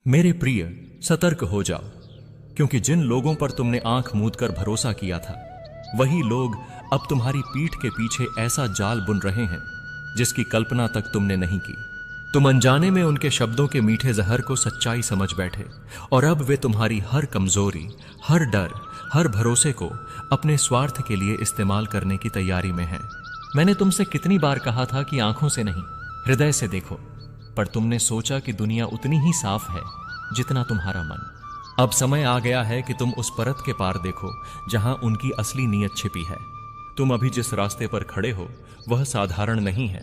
मेरे प्रिय, सतर्क हो जाओ, क्योंकि जिन लोगों पर तुमने आंख मूंद कर भरोसा किया था, वही लोग अब तुम्हारी पीठ के पीछे ऐसा जाल बुन रहे हैं जिसकी कल्पना तक तुमने नहीं की। तुम अनजाने में उनके शब्दों के मीठे जहर को सच्चाई समझ बैठे और अब वे तुम्हारी हर कमजोरी, हर डर, हर भरोसे को अपने स्वार्थ के लिए इस्तेमाल करने की तैयारी में हैं। मैंने तुमसे कितनी बार कहा था कि आंखों से नहीं, हृदय से देखो, पर तुमने सोचा कि दुनिया उतनी ही साफ है जितना तुम्हारा मन। अब समय आ गया है कि तुम उस परत के पार देखो जहां उनकी असली नीयत छिपी है। तुम अभी जिस रास्ते पर खड़े हो वह साधारण नहीं है।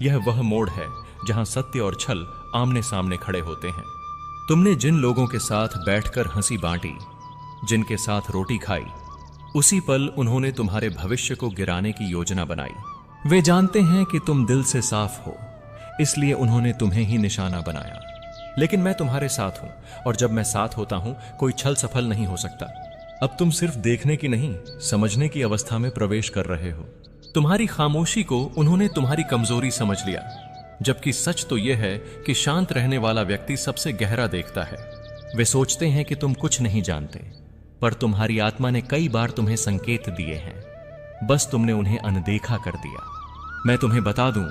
यह वह मोड़ है जहां सत्य और छल आमने सामने खड़े होते हैं। तुमने जिन लोगों के साथ बैठकर हंसी बांटी, जिनके साथ रोटी खाई, उसी पल उन्होंने तुम्हारे भविष्य को गिराने की योजना बनाई। वे जानते हैं कि तुम दिल से साफ हो, इसलिए उन्होंने तुम्हें ही निशाना बनाया। लेकिन मैं तुम्हारे साथ हूं, और जब मैं साथ होता हूं कोई छल सफल नहीं हो सकता। अब तुम सिर्फ देखने की नहीं, समझने की अवस्था में प्रवेश कर रहे हो। तुम्हारी खामोशी को उन्होंने तुम्हारी कमजोरी समझ लिया, जबकि सच तो यह है कि शांत रहने वाला व्यक्ति सबसे गहरा देखता है। वे सोचते हैं कि तुम कुछ नहीं जानते, पर तुम्हारी आत्मा ने कई बार तुम्हें संकेत दिए हैं, बस तुमने उन्हें अनदेखा कर दिया। मैं तुम्हें बता दूं,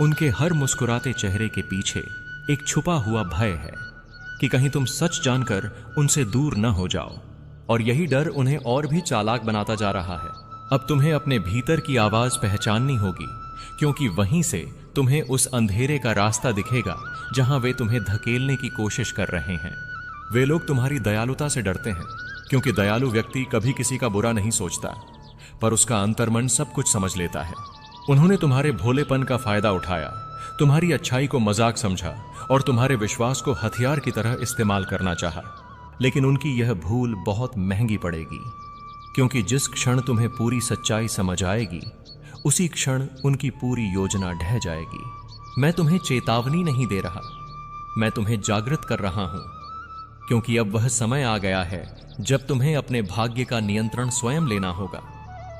उनके हर मुस्कुराते चेहरे के पीछे एक छुपा हुआ भय है कि कहीं तुम सच जानकर उनसे दूर न हो जाओ, और यही डर उन्हें और भी चालाक बनाता जा रहा है। अब तुम्हें अपने भीतर की आवाज पहचाननी होगी, क्योंकि वहीं से तुम्हें उस अंधेरे का रास्ता दिखेगा जहां वे तुम्हें धकेलने की कोशिश कर रहे हैं। वे लोग तुम्हारी दयालुता से डरते हैं, क्योंकि दयालु व्यक्ति कभी किसी का बुरा नहीं सोचता, पर उसका अंतर्मन सब कुछ समझ लेता है। उन्होंने तुम्हारे भोलेपन का फायदा उठाया, तुम्हारी अच्छाई को मजाक समझा और तुम्हारे विश्वास को हथियार की तरह इस्तेमाल करना चाहा। लेकिन उनकी यह भूल बहुत महंगी पड़ेगी, क्योंकि जिस क्षण तुम्हें पूरी सच्चाई समझ आएगी, उसी क्षण उनकी पूरी योजना ढह जाएगी। मैं तुम्हें चेतावनी नहीं दे रहा, मैं तुम्हें जागृत कर रहा हूं, क्योंकि अब वह समय आ गया है जब तुम्हें अपने भाग्य का नियंत्रण स्वयं लेना होगा।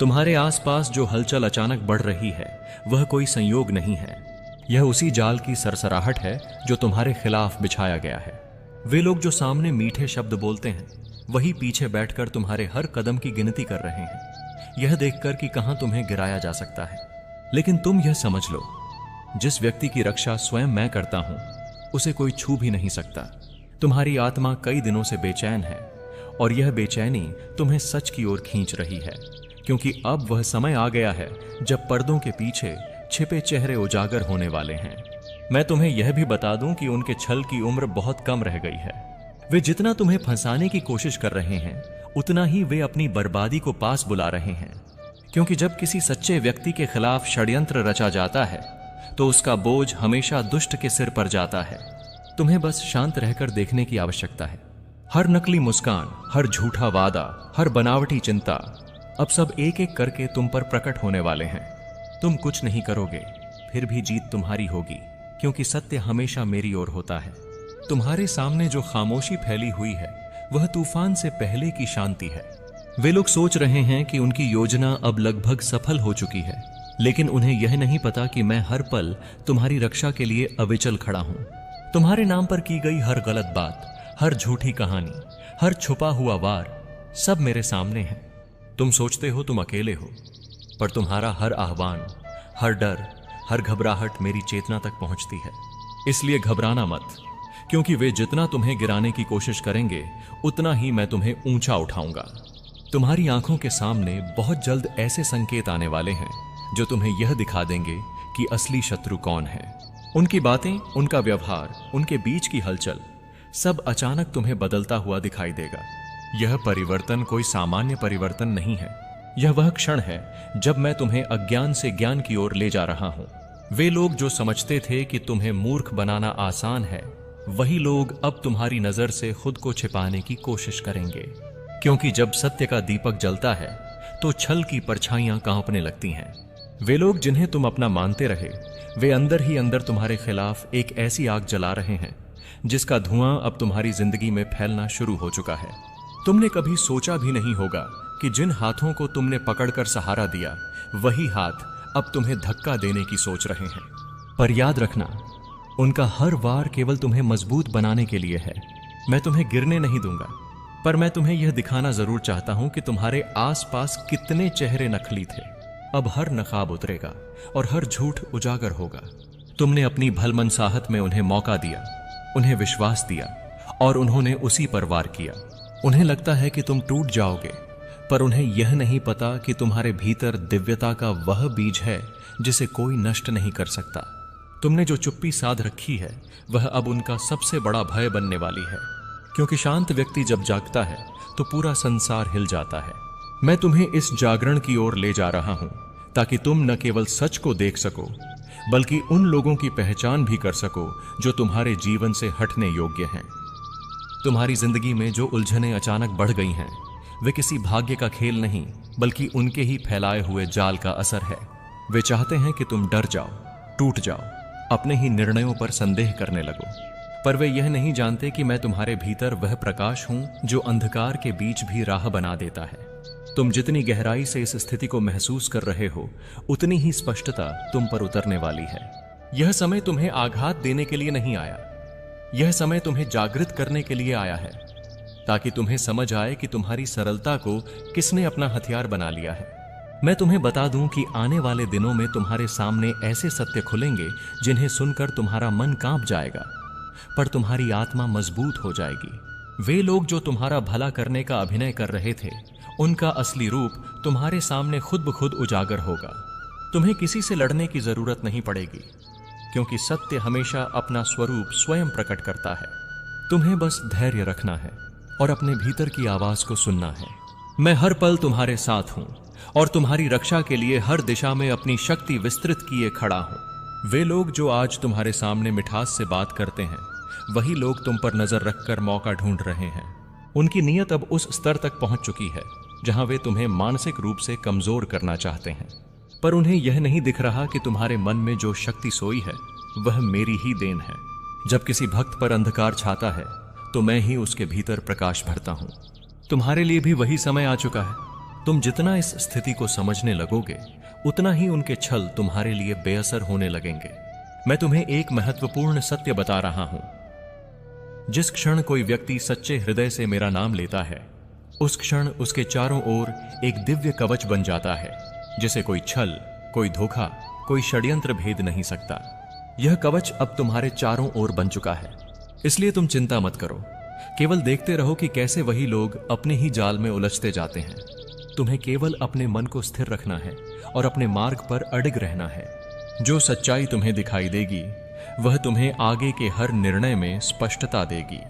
तुम्हारे आसपास जो हलचल अचानक बढ़ रही है वह कोई संयोग नहीं है, यह उसी जाल की सरसराहट है जो तुम्हारे खिलाफ बिछाया गया है। वे लोग जो सामने मीठे शब्द बोलते हैं, वही पीछे बैठकर तुम्हारे हर कदम की गिनती कर रहे हैं, यह देखकर कि कहां तुम्हें गिराया जा सकता है। लेकिन तुम यह समझ लो, जिस व्यक्ति की रक्षा स्वयं मैं करता हूं, उसे कोई छू भी नहीं सकता। तुम्हारी आत्मा कई दिनों से बेचैन है, और यह बेचैनी तुम्हें सच की ओर खींच रही है, क्योंकि अब वह समय आ गया है जब पर्दों के पीछे छिपे चेहरे उजागर होने वाले हैं। मैं तुम्हें यह भी बता दूं कि उनके छल की उम्र बहुत कम रह गई है। वे जितना तुम्हें फंसाने की कोशिश कर रहे हैं, उतना ही वे अपनी बर्बादी को पास बुला रहे हैं, क्योंकि जब किसी सच्चे व्यक्ति के खिलाफ षड्यंत्र रचा जाता है तो उसका बोझ हमेशा दुष्ट के सिर पर जाता है। तुम्हें बस शांत रहकर देखने की आवश्यकता है। हर नकली मुस्कान, हर झूठा वादा, हर बनावटी चिंता अब सब एक एक करके तुम पर प्रकट होने वाले हैं। तुम कुछ नहीं करोगे, फिर भी जीत तुम्हारी होगी, क्योंकि सत्य हमेशा मेरी ओर होता है। तुम्हारे सामने जो खामोशी फैली हुई है वह तूफान से पहले की शांति है। वे लोग सोच रहे हैं कि उनकी योजना अब लगभग सफल हो चुकी है, लेकिन उन्हें यह नहीं पता कि मैं हर पल तुम्हारी रक्षा के लिए अविचल खड़ा हूं। तुम्हारे नाम पर की गई हर गलत बात, हर झूठी कहानी, हर छुपा हुआ वार, सब मेरे सामने है। तुम सोचते हो तुम अकेले हो, पर तुम्हारा हर आह्वान, हर डर, हर घबराहट मेरी चेतना तक पहुंचती है। इसलिए घबराना मत, क्योंकि वे जितना तुम्हें गिराने की कोशिश करेंगे, उतना ही मैं तुम्हें ऊंचा उठाऊंगा। तुम्हारी आंखों के सामने बहुत जल्द ऐसे संकेत आने वाले हैं जो तुम्हें यह दिखा देंगे कि असली शत्रु कौन है। उनकी बातें, उनका व्यवहार, उनके बीच की हलचल, सब अचानक तुम्हें बदलता हुआ दिखाई देगा। यह परिवर्तन कोई सामान्य परिवर्तन नहीं है, यह वह क्षण है जब मैं तुम्हें अज्ञान से ज्ञान की ओर ले जा रहा हूं। वे लोग जो समझते थे कि तुम्हें मूर्ख बनाना आसान है, वही लोग अब तुम्हारी नजर से खुद को छिपाने की कोशिश करेंगे, क्योंकि जब सत्य का दीपक जलता है तो छल की परछाइयां कांपने लगती हैं। वे लोग जिन्हें तुम अपना मानते रहे, वे अंदर ही अंदर तुम्हारे खिलाफ एक ऐसी आग जला रहे हैं जिसका धुआं अब तुम्हारी जिंदगी में फैलना शुरू हो चुका है। तुमने कभी सोचा भी नहीं होगा कि जिन हाथों को तुमने पकड़कर सहारा दिया, वही हाथ अब तुम्हें धक्का देने की सोच रहे हैं। पर याद रखना, उनका हर वार केवल तुम्हें मजबूत बनाने के लिए है, मैं तुम्हें गिरने नहीं दूंगा, पर मैं तुम्हें यह दिखाना जरूर चाहता हूं कि तुम्हारे आसपास कितने चेहरे नकली थे। अब हर नकाब उतरेगा और हर झूठ उजागर होगा। तुमने अपनी भलमनसाहत में उन्हें मौका दिया, उन्हें विश्वास दिया और उन्होंने उसी पर वार किया। उन्हें लगता है कि तुम टूट जाओगे, पर उन्हें यह नहीं पता कि तुम्हारे भीतर दिव्यता का वह बीज है जिसे कोई नष्ट नहीं कर सकता। तुमने जो चुप्पी साध रखी है वह अब उनका सबसे बड़ा भय बनने वाली है, क्योंकि शांत व्यक्ति जब जागता है तो पूरा संसार हिल जाता है। मैं तुम्हें इस जागरण की ओर ले जा रहा हूं ताकि तुम न केवल सच को देख सको, बल्कि उन लोगों की पहचान भी कर सको जो तुम्हारे जीवन से हटने योग्य हैं। तुम्हारी जिंदगी में जो उलझनें अचानक बढ़ गई हैं, वे किसी भाग्य का खेल नहीं, बल्कि उनके ही फैलाए हुए जाल का असर है। वे चाहते हैं कि तुम डर जाओ, टूट जाओ, अपने ही निर्णयों पर संदेह करने लगो, पर वे यह नहीं जानते कि मैं तुम्हारे भीतर वह प्रकाश हूं जो अंधकार के बीच भी राह बना देता है। तुम जितनी गहराई से इस स्थिति को महसूस कर रहे हो, उतनी ही स्पष्टता तुम पर उतरने वाली है। यह समय तुम्हें आघात देने के लिए नहीं आया, यह समय तुम्हें जागृत करने के लिए आया है, ताकि तुम्हें समझ आए कि तुम्हारी सरलता को किसने अपना हथियार बना लिया है। मैं तुम्हें बता दूं कि आने वाले दिनों में तुम्हारे सामने ऐसे सत्य खुलेंगे जिन्हें सुनकर तुम्हारा मन कांप जाएगा, पर तुम्हारी आत्मा मजबूत हो जाएगी। वे लोग जो तुम्हारा भला करने का अभिनय कर रहे थे, उनका असली रूप तुम्हारे सामने खुद ब खुद उजागर होगा। तुम्हें किसी से लड़ने की जरूरत नहीं पड़ेगी, क्योंकि सत्य हमेशा अपना स्वरूप स्वयं प्रकट करता है। तुम्हें बस धैर्य रखना है और अपने भीतर की आवाज को सुनना है। मैं हर पल तुम्हारे साथ हूं और तुम्हारी रक्षा के लिए हर दिशा में अपनी शक्ति विस्तृत किए खड़ा हूं। वे लोग जो आज तुम्हारे सामने मिठास से बात करते हैं, वही लोग तुम पर नजर रखकर मौका ढूंढ रहे हैं। उनकी नीयत अब उस स्तर तक पहुंच चुकी है जहां वे तुम्हें मानसिक रूप से कमजोर करना चाहते हैं, पर उन्हें यह नहीं दिख रहा कि तुम्हारे मन में जो शक्ति सोई है वह मेरी ही देन है। जब किसी भक्त पर अंधकार छाता है तो मैं ही उसके भीतर प्रकाश भरता हूं। तुम्हारे लिए भी वही समय आ चुका है। तुम जितना इस स्थिति को समझने लगोगे, उतना ही उनके छल तुम्हारे लिए बेअसर होने लगेंगे। मैं तुम्हें एक महत्वपूर्ण सत्य बता रहा हूं। जिस क्षण कोई व्यक्ति सच्चे हृदय से मेरा नाम लेता है, उस क्षण उसके चारों ओर एक दिव्य कवच बन जाता है, जिसे कोई छल, कोई धोखा, कोई षड्यंत्र भेद नहीं सकता। यह कवच अब तुम्हारे चारों ओर बन चुका है, इसलिए तुम चिंता मत करो। केवल देखते रहो कि कैसे वही लोग अपने ही जाल में उलझते जाते हैं। तुम्हें केवल अपने मन को स्थिर रखना है और अपने मार्ग पर अडिग रहना है। जो सच्चाई तुम्हें दिखाई देगी, वह तुम्हें आगे के हर निर्णय में स्पष्टता देगी।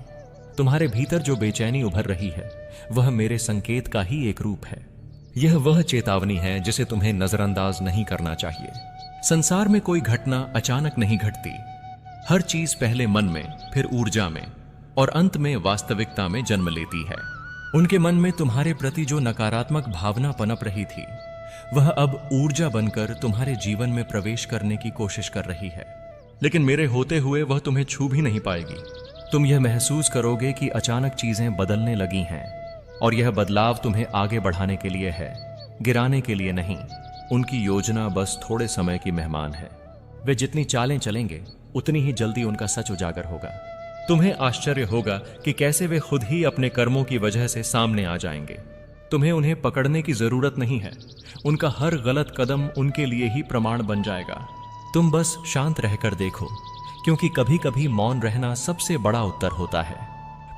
तुम्हारे भीतर जो बेचैनी उभर रही है, वह मेरे संकेत का ही एक रूप है। यह वह चेतावनी है जिसे तुम्हें नजरअंदाज नहीं करना चाहिए। संसार में कोई घटना अचानक नहीं घटती। हर चीज पहले मन में, फिर ऊर्जा में और अंत में वास्तविकता में जन्म लेती है। उनके मन में तुम्हारे प्रति जो नकारात्मक भावना पनप रही थी, वह अब ऊर्जा बनकर तुम्हारे जीवन में प्रवेश करने की कोशिश कर रही है, लेकिन मेरे होते हुए वह तुम्हें छू भी नहीं पाएगी। तुम यह महसूस करोगे कि अचानक चीजें बदलने लगी हैं, और यह बदलाव तुम्हें आगे बढ़ाने के लिए है, गिराने के लिए नहीं। उनकी योजना बस थोड़े समय की मेहमान है। वे जितनी चालें चलेंगे, उतनी ही जल्दी उनका सच उजागर होगा। तुम्हें आश्चर्य होगा कि कैसे वे खुद ही अपने कर्मों की वजह से सामने आ जाएंगे। तुम्हें उन्हें पकड़ने की जरूरत नहीं है। उनका हर गलत कदम उनके लिए ही प्रमाण बन जाएगा। तुम बस शांत रहकर देखो, क्योंकि कभी कभी मौन रहना सबसे बड़ा उत्तर होता है।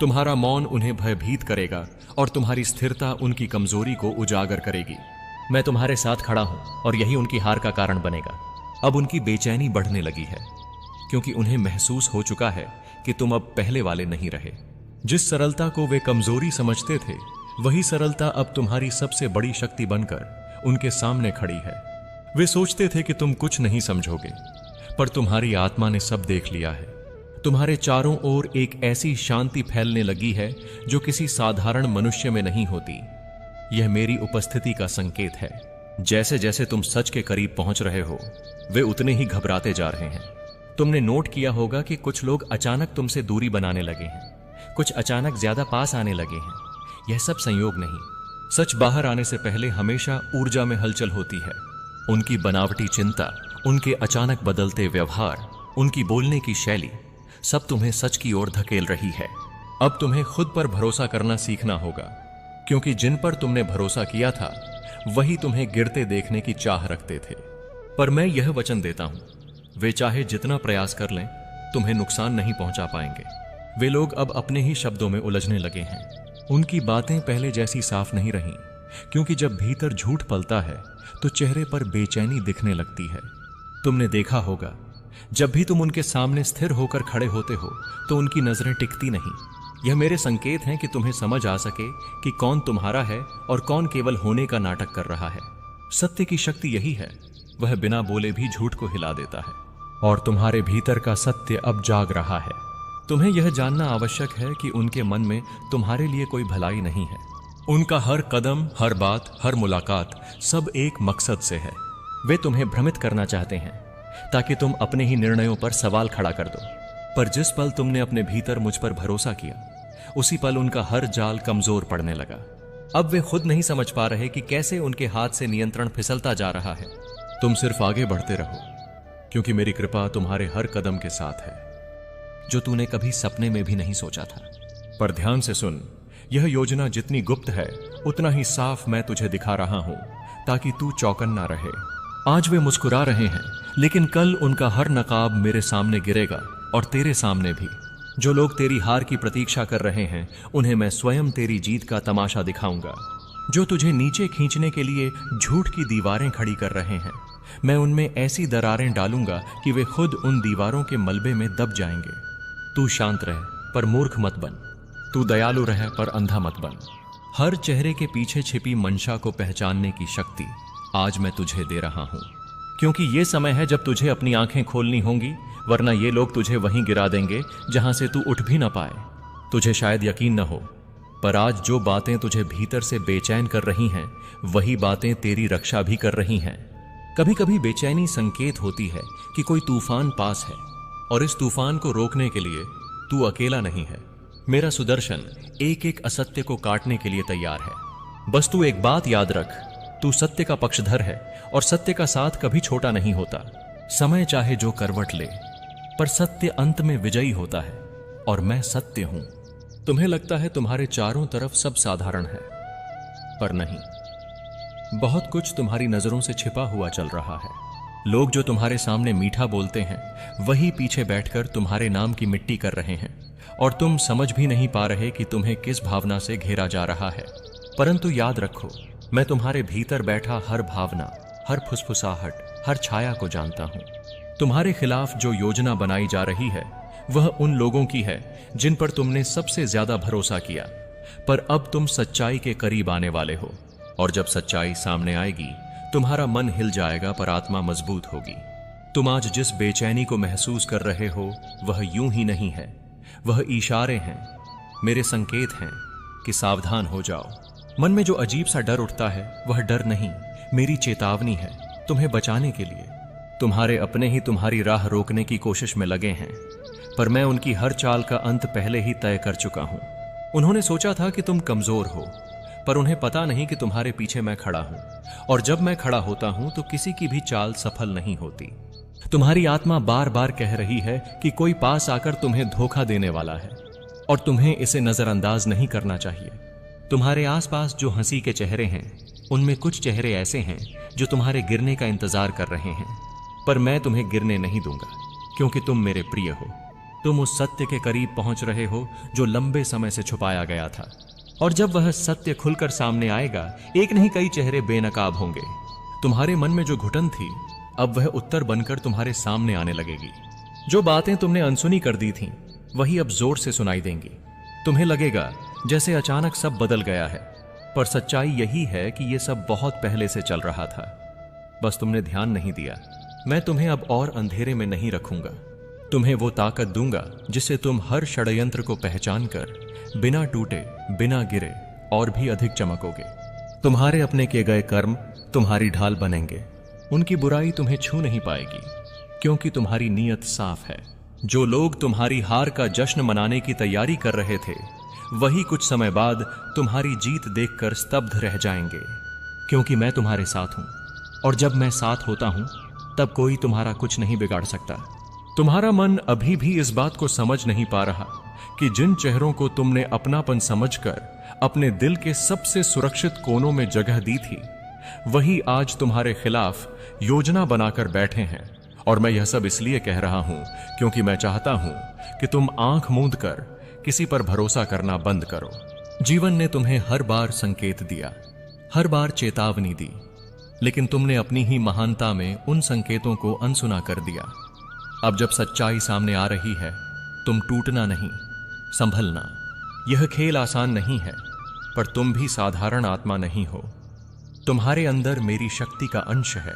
तुम्हारा मौन उन्हें भयभीत करेगा और तुम्हारी स्थिरता उनकी कमजोरी को उजागर करेगी। मैं तुम्हारे साथ खड़ा हूं और यही उनकी हार का कारण बनेगा। अब उनकी बेचैनी बढ़ने लगी है, क्योंकि उन्हें महसूस हो चुका है कि तुम अब पहले वाले नहीं रहे। जिस सरलता को वे कमजोरी समझते थे, वही सरलता अब तुम्हारी सबसे बड़ी शक्ति बनकर उनके सामने खड़ी है। वे सोचते थे कि तुम कुछ नहीं समझोगे, पर तुम्हारी आत्मा ने सब देख लिया है। तुम्हारे चारों ओर एक ऐसी शांति फैलने लगी है जो किसी साधारण मनुष्य में नहीं होती। यह मेरी उपस्थिति का संकेत है। जैसे जैसे तुम सच के करीब पहुंच रहे हो, वे उतने ही घबराते जा रहे हैं। तुमने नोट किया होगा कि कुछ लोग अचानक तुमसे दूरी बनाने लगे हैं, कुछ अचानक ज्यादा पास आने लगे हैं। यह सब संयोग नहीं। सच बाहर आने से पहले हमेशा ऊर्जा में हलचल होती है। उनकी बनावटी चिंता, उनके अचानक बदलते व्यवहार, उनकी बोलने की शैली, सब तुम्हें सच की ओर धकेल रही है। अब तुम्हें खुद पर भरोसा करना सीखना होगा, क्योंकि जिन पर तुमने भरोसा किया था वही तुम्हें गिरते देखने की चाह रखते थे। पर मैं यह वचन देता हूं, वे चाहे जितना प्रयास कर लें तुम्हें नुकसान नहीं पहुंचा पाएंगे। वे लोग अब अपने ही शब्दों में उलझने लगे हैं। उनकी बातें पहले जैसी साफ नहीं रहीं, क्योंकि जब भीतर झूठ पलता है तो चेहरे पर बेचैनी दिखने लगती है। तुमने देखा होगा, जब भी तुम उनके सामने स्थिर होकर खड़े होते हो तो उनकी नजरें टिकती नहीं। यह मेरे संकेत हैं कि तुम्हें समझ आ सके कि कौन तुम्हारा है और कौन केवल होने का नाटक कर रहा है। सत्य की शक्ति यही है, वह बिना बोले भी झूठ को हिला देता है, और तुम्हारे भीतर का सत्य अब जाग रहा है। तुम्हें यह जानना आवश्यक है कि उनके मन में तुम्हारे लिए कोई भलाई नहीं है। उनका हर कदम, हर बात, हर मुलाकात सब एक मकसद से है। वे तुम्हें भ्रमित करना चाहते हैं ताकि तुम अपने ही निर्णयों पर सवाल खड़ा कर दो। पर जिस पल तुमने अपने भीतर मुझ पर भरोसा किया, उसी पल उनका हर जाल कमजोर पड़ने लगा। अब वे खुद नहीं समझ पा रहे कि कैसे उनके हाथ से नियंत्रण फिसलता जा रहा है। तुम सिर्फ आगे बढ़ते रहो, क्योंकि मेरी कृपा तुम्हारे हर कदम के साथ है, जो तूने कभी सपने में भी नहीं सोचा था। पर ध्यान से सुन, यह योजना जितनी गुप्त है उतना ही साफ मैं तुझे दिखा रहा हूं, ताकि तू चौकन्ना रहे। आज वे मुस्कुरा रहे हैं, लेकिन कल उनका हर नकाब मेरे सामने गिरेगा, और तेरे सामने भी। जो लोग तेरी हार की प्रतीक्षा कर रहे हैं उन्हें मैं स्वयं तेरी जीत का तमाशा दिखाऊंगा। जो तुझे नीचे खींचने के लिए झूठ की दीवारें खड़ी कर रहे हैं, मैं उनमें ऐसी दरारें डालूंगा कि वे खुद उन दीवारों के मलबे में दब जाएंगे। तू शांत रह पर मूर्ख मत बन, तू दयालु रह पर अंधा मत बन। हर चेहरे के पीछे छिपी मंशा को पहचानने की शक्ति आज मैं तुझे दे रहा हूं, क्योंकि यह समय है जब तुझे अपनी आंखें खोलनी होंगी, वरना ये लोग तुझे वहीं गिरा देंगे जहां से तू उठ भी ना पाए। तुझे शायद यकीन न हो, पर आज जो बातें तुझे भीतर से बेचैन कर रही हैं, वही बातें तेरी रक्षा भी कर रही हैं। कभी कभी बेचैनी संकेत होती है कि कोई तूफान पास है, और इस तूफान को रोकने के लिए तू अकेला नहीं है। मेरा सुदर्शन एक एक असत्य को काटने के लिए तैयार है। बस तू एक बात याद रख, तू सत्य का पक्षधर है, और सत्य का साथ कभी छोटा नहीं होता। समय चाहे जो करवट ले, पर सत्य अंत में विजयी होता है, और मैं सत्य हूं। तुम्हें लगता है तुम्हारे चारों तरफ सब साधारण है, पर नहीं। बहुत कुछ तुम्हारी नजरों से छिपा हुआ चल रहा है। लोग जो तुम्हारे सामने मीठा बोलते हैं, वही पीछे बैठकर तुम्हारे नाम की मिट्टी कर रहे हैं, और तुम समझ भी नहीं पा रहे कि तुम्हें किस भावना से घेरा जा रहा है। परंतु याद रखो, मैं तुम्हारे भीतर बैठा हर भावना, हर फुसफुसाहट, हर छाया को जानता हूं। तुम्हारे खिलाफ जो योजना बनाई जा रही है, वह उन लोगों की है जिन पर तुमने सबसे ज्यादा भरोसा किया। पर अब तुम सच्चाई के करीब आने वाले हो, और जब सच्चाई सामने आएगी, तुम्हारा मन हिल जाएगा पर आत्मा मजबूत होगी। तुम आज जिस बेचैनी को महसूस कर रहे हो, वह यूं ही नहीं है, वह इशारे हैं, मेरे संकेत हैं कि सावधान हो जाओ। मन में जो अजीब सा डर उठता है, वह डर नहीं, मेरी चेतावनी है तुम्हें बचाने के लिए। तुम्हारे अपने ही तुम्हारी राह रोकने की कोशिश में लगे हैं, पर मैं उनकी हर चाल का अंत पहले ही तय कर चुका हूं। उन्होंने सोचा था कि तुम कमजोर हो, पर उन्हें पता नहीं कि तुम्हारे पीछे मैं खड़ा हूं, और जब मैं खड़ा होता हूं तो किसी की भी चाल सफल नहीं होती। तुम्हारी आत्मा बार बार कह रही है कि कोई पास आकर तुम्हें धोखा देने वाला है, और तुम्हें इसे नजरअंदाज नहीं करना चाहिए। तुम्हारे आसपास जो हंसी के चेहरे हैं, उनमें कुछ चेहरे ऐसे हैं जो तुम्हारे गिरने का इंतजार कर रहे हैं, पर मैं तुम्हें गिरने नहीं दूंगा, क्योंकि तुम मेरे प्रिय हो। तुम उस सत्य के करीब पहुंच रहे हो जो लंबे समय से छुपाया गया था, और जब वह सत्य खुलकर सामने आएगा, एक नहीं कई चेहरे बेनकाब होंगे। तुम्हारे मन में जो घुटन थी, अब वह उत्तर बनकर तुम्हारे सामने आने लगेगी। जो बातें तुमने अनसुनी कर दी थीं, वही अब जोर से सुनाई देंगी। तुम्हें लगेगा जैसे अचानक सब बदल गया है, पर सच्चाई यही है कि यह सब बहुत पहले से चल रहा था, बस तुमने ध्यान नहीं दिया। मैं तुम्हें अब और अंधेरे में नहीं रखूंगा। तुम्हें वो ताकत दूंगा जिससे तुम हर षड्यंत्र को पहचान कर बिना टूटे, बिना गिरे और भी अधिक चमकोगे। तुम्हारे अपने किए गए कर्म तुम्हारी ढाल बनेंगे। उनकी बुराई तुम्हें छू नहीं पाएगी, क्योंकि तुम्हारी नीयत साफ है। जो लोग तुम्हारी हार का जश्न मनाने की तैयारी कर रहे थे, वही कुछ समय बाद तुम्हारी जीत देखकर स्तब्ध रह जाएंगे, क्योंकि मैं तुम्हारे साथ हूं, और जब मैं साथ होता हूं तब कोई तुम्हारा कुछ नहीं बिगाड़ सकता। तुम्हारा मन अभी भी इस बात को समझ नहीं पा रहा कि जिन चेहरों को तुमने अपनापन समझकर अपने दिल के सबसे सुरक्षित कोनों में जगह दी थी, वही आज तुम्हारे खिलाफ योजना बनाकर बैठे हैं। और मैं यह सब इसलिए कह रहा हूं क्योंकि मैं चाहता हूं कि तुम आंख मूंद कर किसी पर भरोसा करना बंद करो। जीवन ने तुम्हें हर बार संकेत दिया, हर बार चेतावनी दी, लेकिन तुमने अपनी ही महानता में उन संकेतों को अनसुना कर दिया। अब जब सच्चाई सामने आ रही है, तुम टूटना नहीं, संभलना। यह खेल आसान नहीं है, पर तुम भी साधारण आत्मा नहीं हो। तुम्हारे अंदर मेरी शक्ति का अंश है,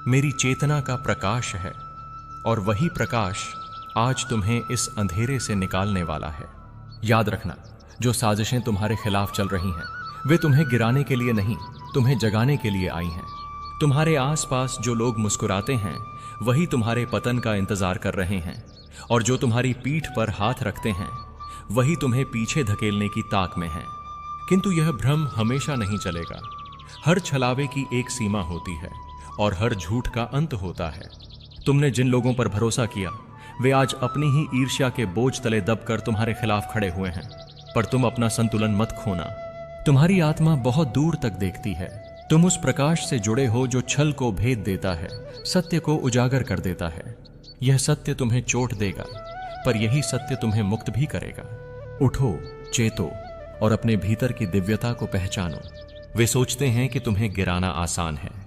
मेरी चेतना का प्रकाश है, और वही प्रकाश आज तुम्हें इस अंधेरे से निकालने वाला है। याद रखना, जो साजिशें तुम्हारे खिलाफ चल रही हैं, वे तुम्हें गिराने के लिए नहीं, तुम्हें जगाने के लिए आई हैं। तुम्हारे आसपास जो लोग मुस्कुराते हैं, वही तुम्हारे पतन का इंतजार कर रहे हैं, और जो तुम्हारी पीठ पर हाथ रखते हैं, वही तुम्हें पीछे धकेलने की ताक में हैं। किंतु यह भ्रम हमेशा नहीं चलेगा। हर छलावे की एक सीमा होती है और हर झूठ का अंत होता है। तुमने जिन लोगों पर भरोसा किया, वे आज अपनी ही ईर्ष्या के बोझ तले दबकर तुम्हारे खिलाफ खड़े हुए हैं। पर तुम अपना संतुलन मत खोना। तुम्हारी आत्मा बहुत दूर तक देखती है। तुम उस प्रकाश से जुड़े हो जो छल को भेद देता है, सत्य को उजागर कर देता है। यह सत्य तुम्हें चोट देगा, पर यही सत्य तुम्हें मुक्त भी करेगा। उठो, चेतो और अपने भीतर की दिव्यता को पहचानो। वे सोचते हैं कि तुम्हें गिराना आसान है,